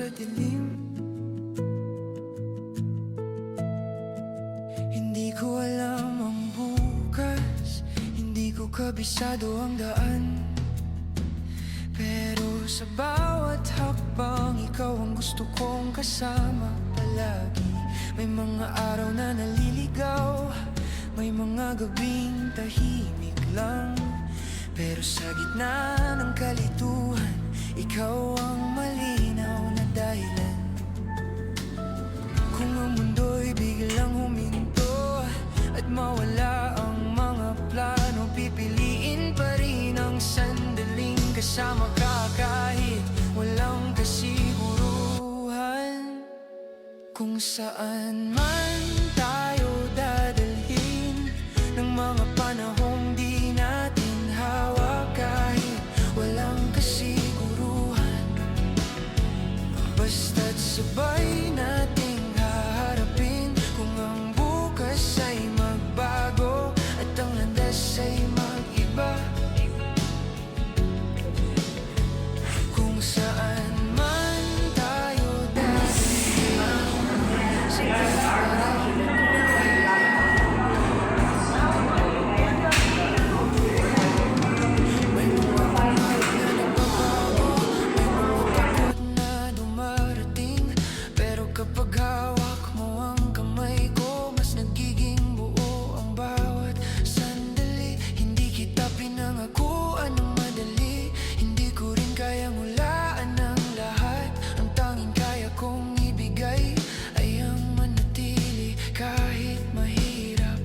sa dilim. Hindi ko alam ang bukas, hindi ko kabisado ang daan, pero sa bawat hakbang ikaw ang gusto kong kasama palagi. May mga araw na naliligaw, may mga gabing tahimik lang, pero sa gitna ng kalituhan, ikaw ang malinaw na dahilan. Kung ang mundo'y biglang huminto at mawala ang mga plano, pipiliin pa rin ang sandaling kasama ka kahit walang kasiguruhan. Kung saan man tayo dadalhin ng mga panahong di natin hawak, kahit walang kasiguruhan, basta't sabay nating haharapin. Kung ang bukas ay magbago at ang landas ay mag-iba, kung saan man tayo dadalhin, may mga pangarap na nagbabago, may mga takot na dumarating, pero kapag hawak mo ang kamay ko, mas nagiging buo ang bawat sandali. Hindi kita pinangakuan ng madali, hindi ko rin kayang hulaan ang lahat. Ang tanging kaya kong ibigay ay ang manatili kahit mahirap.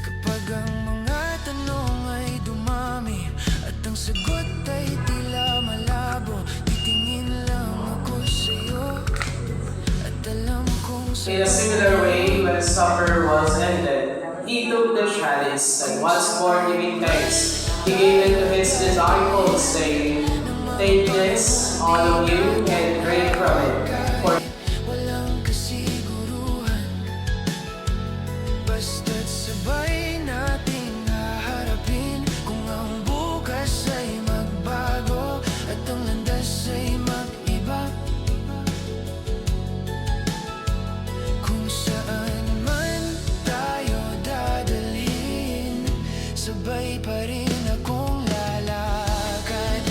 Kapag ang mga tanong ay dumami at ang sagot ay tila malabo, titingin lang ako sa'yo at alam kong In a similar way, when supper was ended, he took the chalice, and once more giving thanks, he gave it to his disciples, saying, "Take this, all of you, and drink from it. For walang kasiguruhan, basta't sabay nating haharapin. Kung ang bukas ay magbago at ang landas ay mag-iba, kung saan man tayo dadalhin, sabay pa rin akong lalakad."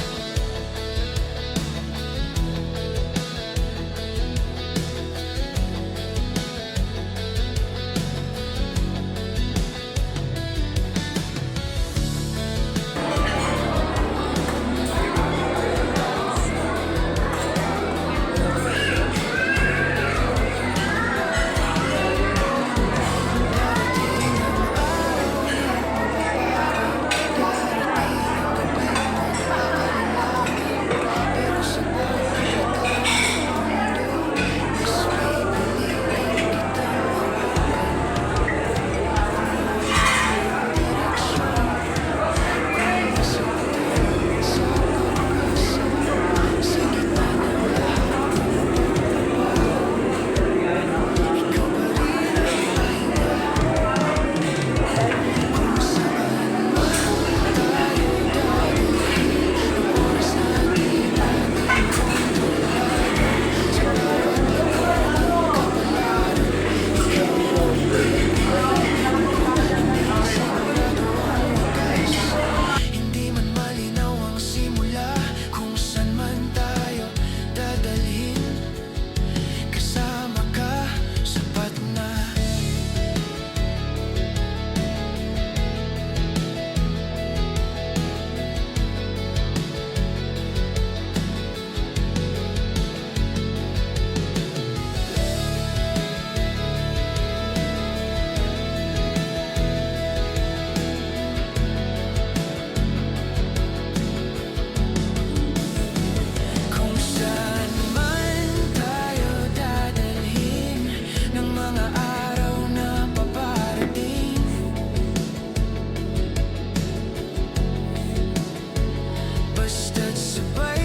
Hindi man malinaw ang simula, kung saan man tayo dadalhin, kasama ka, sapat na. Kung saan man tayo dadalhin ng mga araw na paparating, basta't sabay